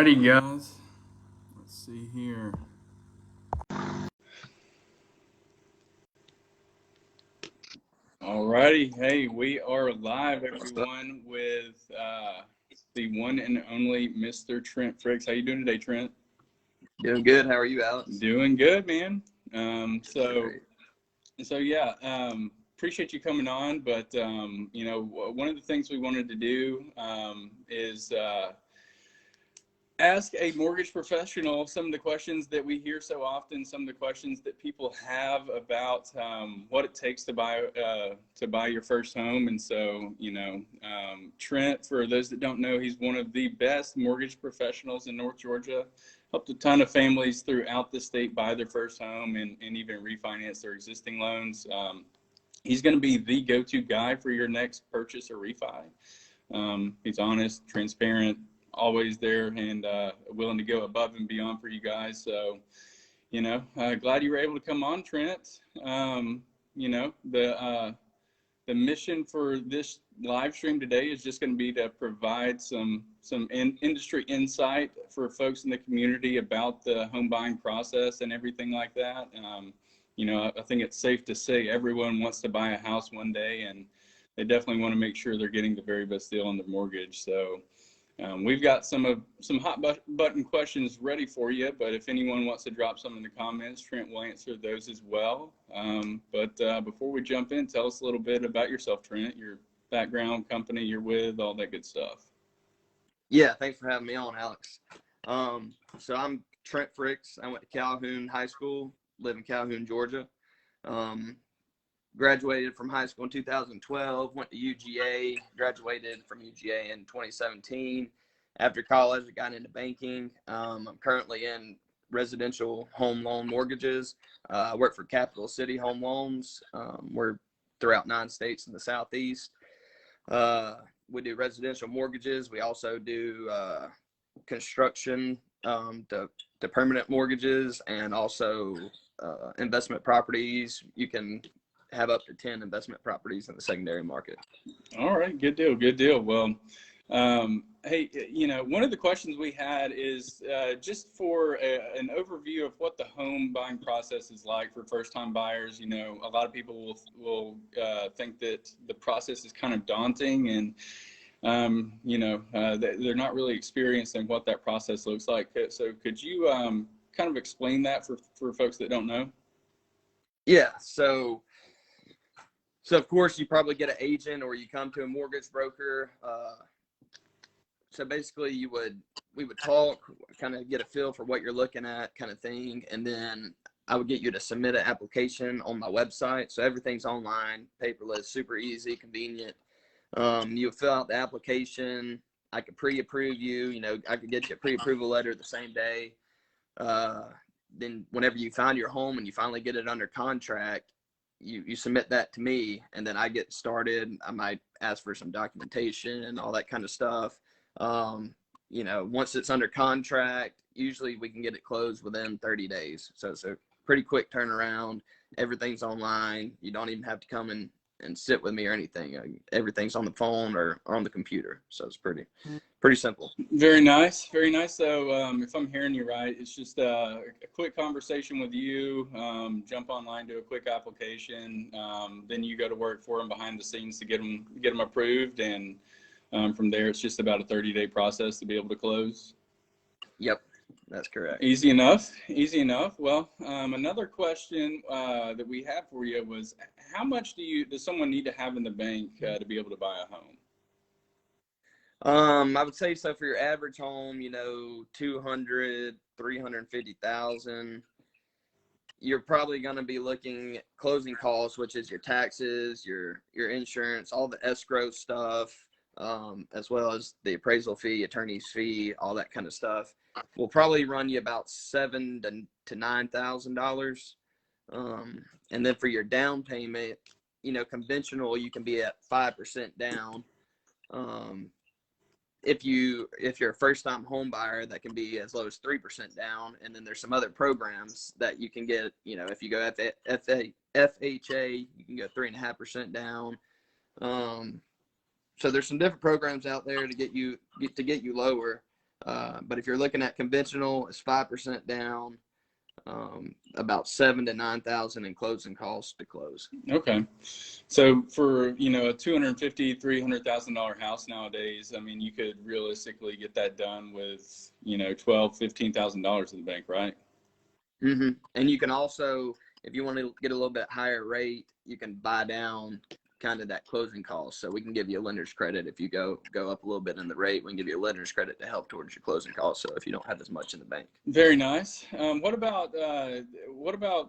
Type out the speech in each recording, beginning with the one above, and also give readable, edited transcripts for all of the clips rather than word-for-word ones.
Alrighty, guys. Let's see here. Alrighty. Hey, we are live, everyone, with the one and only Mr. Trent Frix. How you doing today, Trent? Doing good. How are you, Alex? Doing good, man. Appreciate you coming on. But one of the things we wanted to do is ask a mortgage professional some of the questions that we hear so often, some of the questions that people have about what it takes to buy your first home. And so, Trent, for those that don't know, he's one of the best mortgage professionals in North Georgia. Helped a ton of families throughout the state buy their first home and even refinance their existing loans. He's going to be the go-to guy for your next purchase or refi. He's honest, transparent, always there, and willing to go above and beyond for you guys. So, glad you were able to come on, Trent. The mission for this live stream today is just going to be to provide some industry insight for folks in the community about the home buying process and everything like that. I think it's safe to say everyone wants to buy a house one day, and they definitely want to make sure they're getting the very best deal on their mortgage. So we've got some hot button questions ready for you, but if anyone wants to drop some in the comments, Trent will answer those as well. But before we jump in, tell us a little bit about yourself, Trent, your background, company you're with, all that good stuff. Yeah, thanks for having me on, Alex. So I'm Trent Frix. I went to Calhoun High School, live in Calhoun, Georgia. Graduated from high school in 2012, went to UGA, graduated from UGA in 2017. After college, I got into banking. I'm currently in residential home loan mortgages. I work for Capital City Home Loans. We're throughout 9 states in the Southeast. We do residential mortgages. We also do construction to permanent mortgages, and also investment properties. You can have up to 10 investment properties in the secondary market. All right, good deal. Well, hey, one of the questions we had is just for an overview of what the home buying process is like for first-time buyers. A lot of people will think that the process is kind of daunting, and they're not really experienced in what that process looks like. So could you kind of explain that for folks that don't know? Yeah, so of course you probably get an agent or you come to a mortgage broker. So basically we would talk, kind of get a feel for what you're looking at, kind of thing. And then I would get you to submit an application on my website. So everything's online, paperless, super easy, convenient. You would fill out the application. I could pre-approve you. I could get you a pre-approval letter the same day. Then whenever you find your home and you finally get it under contract, you submit that to me, and then I get started. I might ask for some documentation and all that kind of stuff. Once it's under contract, usually we can get it closed within 30 days. So it's a pretty quick turnaround. Everything's online. You don't even have to come and sit with me or anything. Everything's on the phone or on the computer. So it's pretty simple. Very nice. So if I'm hearing you right, it's just a quick conversation with you, jump online, do a quick application. Then you go to work for them behind the scenes to get them approved. And from there, it's just about a 30-day process to be able to close. Yep. That's correct. Easy enough. Well, another question that we had for you was, how much does someone need to have in the bank to be able to buy a home? I would say, so for your average home, 200, 350,000, you're probably going to be looking at closing costs, which is your taxes, your insurance, all the escrow stuff, as well as the appraisal fee, attorney's fee, all that kind of stuff. Will probably run you about $7,000 to $9,000. And then for your down payment, conventional, you can be at 5% down. If you're a first-time home buyer, that can be as low as 3% down. And then there's some other programs that you can get. If you go FHA, you can go 3.5% down. So there's some different programs out there to get you lower. But if you're looking at conventional, it's 5% down, about 7,000 to 9,000 in closing costs to close. Okay. So for, a $250,000, $300,000 house nowadays, I mean, you could realistically get that done with, $12,000, $15,000 in the bank, right? Mm-hmm. And you can also, if you want to get a little bit higher rate, you can buy down kind of that closing cost. So we can give you a lender's credit if you go up a little bit in the rate. We can give you a lender's credit to help towards your closing costs. So if you don't have as much in the bank. Very nice. What about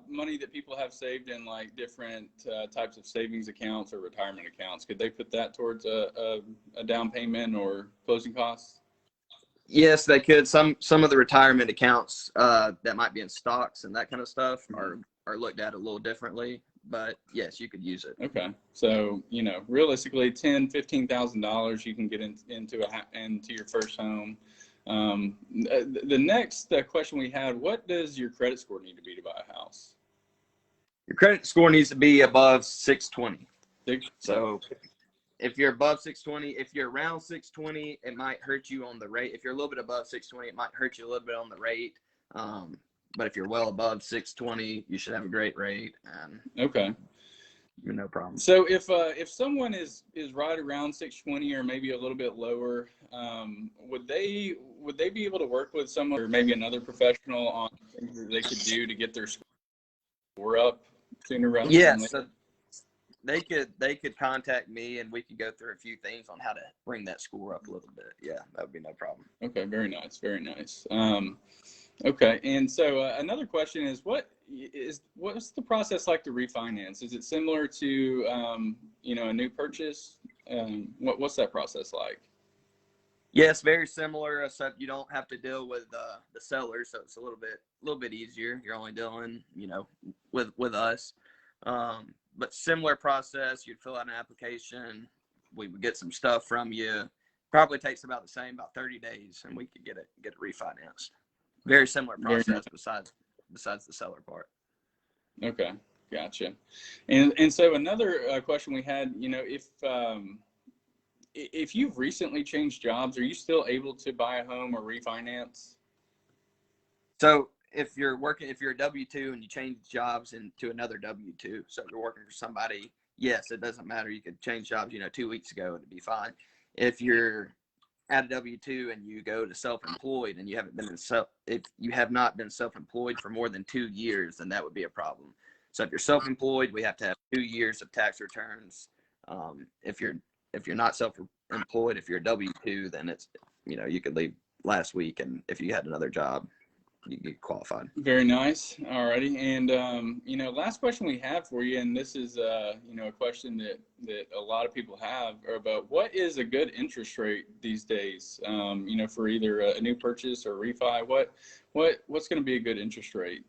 money that people have saved in like different types of savings accounts or retirement accounts? Could they put that towards a down payment or closing costs? Yes, they could. Some of the retirement accounts that might be in stocks and that kind of stuff are looked at a little differently. But yes, you could use it. Okay, so realistically, $10,000, $15,000 you can get into your first home. The next question we had: what does your credit score need to be to buy a house? Your credit score needs to be above 620. So if you're above 620, if you're around 620, it might hurt you on the rate. If you're a little bit above 620, it might hurt you a little bit on the rate. But if you're well above 620, you should have a great rate. And okay, no problem. So if someone is right around 620 or maybe a little bit lower, would they be able to work with someone or maybe another professional on things that they could do to get their score up sooner rather than later? So they could contact me and we could go through a few things on how to bring that score up a little bit. Yeah, that would be no problem. Okay, very nice, very nice. Okay, and so another question is, what's the process like to refinance? Is it similar to a new purchase? What's that process like? Yes, very similar, except you don't have to deal with the seller, so it's a little bit easier. You're only dealing, with us. But similar process. You'd fill out an application. We would get some stuff from you. Probably takes about 30 days, and we could get it refinanced. Very similar process besides the seller part. Okay, gotcha. And so another question we had, if you've recently changed jobs, are you still able to buy a home or refinance? So if you're a W-2 and you change jobs into another W-2, so if you're working for somebody, yes, it doesn't matter. You could change jobs, 2 weeks ago and it'd be fine. If you're at a W-2 and you go to self-employed and if you have not been self-employed for more than 2 years, then that would be a problem. So if you're self-employed, we have to have 2 years of tax returns. If you're not self-employed, if you're a W-2, then it's, you could leave last week, and if you had another job, you get qualified. Very nice. All righty. And, last question we have for you, and this is, a question that a lot of people have about what is a good interest rate these days, for either a new purchase or refi. What's going to be a good interest rate?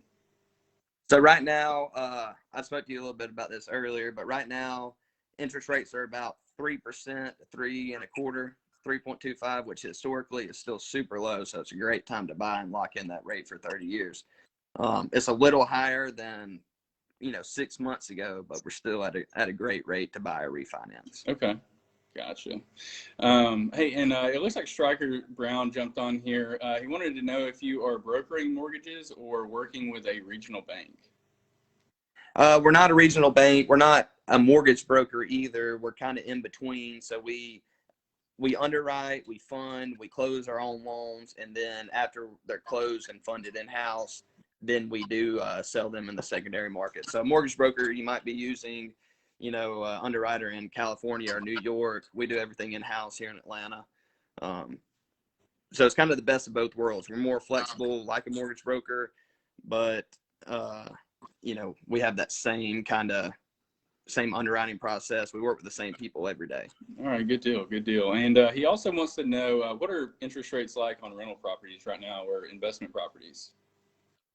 So right now, I spoke to you a little bit about this earlier, but right now, interest rates are about 3% to 3.25%. 3.25, which historically is still super low. So it's a great time to buy and lock in that rate for 30 years. It's a little higher than, 6 months ago, but we're still at a great rate to buy a refinance. Okay. Gotcha. Hey, and it looks like Stryker Brown jumped on here. He wanted to know if you are brokering mortgages or working with a regional bank. We're not a regional bank. We're not a mortgage broker either. We're kind of in between. So we underwrite, we fund, we close our own loans, and then after they're closed and funded in-house, then we do sell them in the secondary market. So a mortgage broker, you might be using, underwriter in California or New York. We do everything in-house here in Atlanta. So it's kind of the best of both worlds. We're more flexible like a mortgage broker, but, we have that same underwriting process. We work with the same people every day. All right, good deal. And he also wants to know what are interest rates like on rental properties right now or investment properties?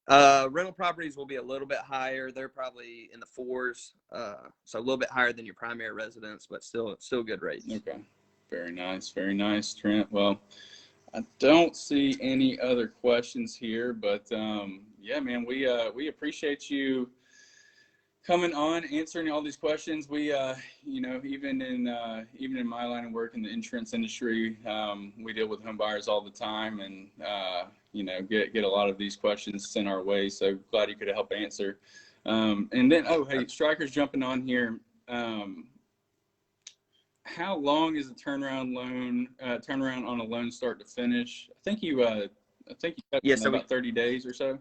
Rental properties will be a little bit higher. They're probably in the 4s, so a little bit higher than your primary residence, but still good rates. Okay, very nice, Trent. Well, I don't see any other questions here, but yeah, man, we appreciate you coming on, answering all these questions. We, you know, even in my line of work in the insurance industry, we deal with home buyers all the time, and you know, get a lot of these questions sent our way. So glad you could help answer. And then, oh, hey, Stryker's jumping on here. How long is the turnaround on a loan start to finish? I think you got about 30 days or so.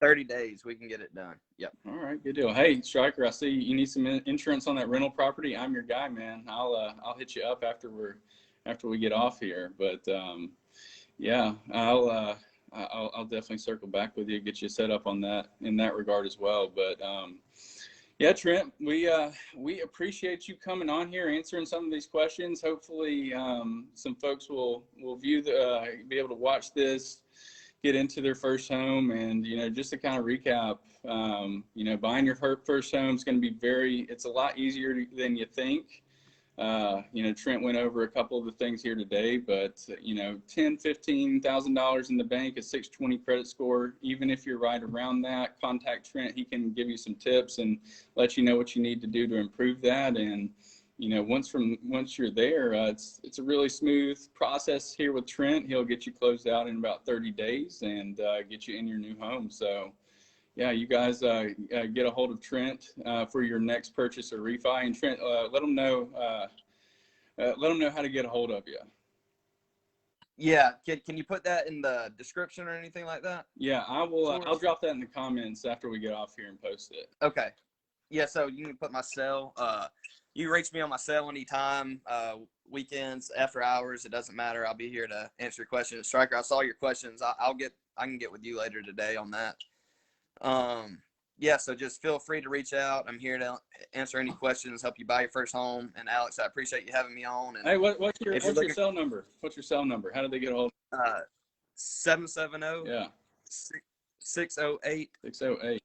30 days, we can get it done. Yep. All right, good deal. Hey, Stryker, I see you need some insurance on that rental property. I'm your guy, man. I'll hit you up after we get off here. But yeah, I'll definitely circle back with you, get you set up on that in that regard as well. But yeah, Trent, we appreciate you coming on here, answering some of these questions. Hopefully, some folks will be able to watch this, get into their first home, and you know, just to kind of recap, you know, buying your first home is going to be it's a lot easier than you think. You know, Trent went over a couple of the things here today, but you know, $10,000-$15,000 in the bank, a 620 credit score. Even if you're right around that, contact Trent. He can give you some tips and let you know what you need to do to improve that. And you know, once you're there, it's a really smooth process here with Trent. He'll get you closed out in about 30 days and get you in your new home. So yeah, you guys get a hold of Trent for your next purchase or refi. And Trent, let them know how to get a hold of you. Yeah, can you put that in the description or anything like that? Yeah, I will. I'll drop that in the comments after we get off here and post it. Okay. Yeah, so you can put my cell. You can reach me on my cell anytime, weekends, after hours. It doesn't matter. I'll be here to answer your questions. Stryker, I saw your questions. I can get with you later today on that. Yeah, so just feel free to reach out. I'm here to answer any questions, help you buy your first home. And Alex, I appreciate you having me on. And hey, what's your cell number? What's your cell number? How did they get a hold? 770. Yeah. 608. 608.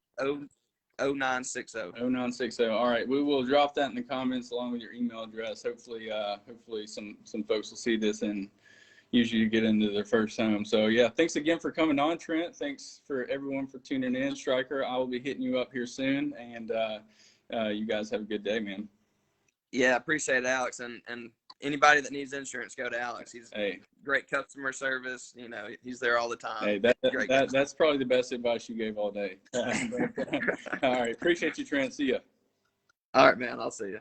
0960. 0960. All right, we will drop that in the comments along with your email address. Hopefully some folks will see this and use you to get into their first home. So yeah, thanks again for coming on, Trent. Thanks for everyone for tuning in. Stryker, I will be hitting you up here soon, and you guys have a good day, man. Yeah, appreciate it, Alex. And anybody that needs insurance, go to Alex. He's great customer service. You know, he's there all the time. Hey, that's probably the best advice you gave all day. All right, appreciate you, Trent. See ya. All right, man. I'll see you.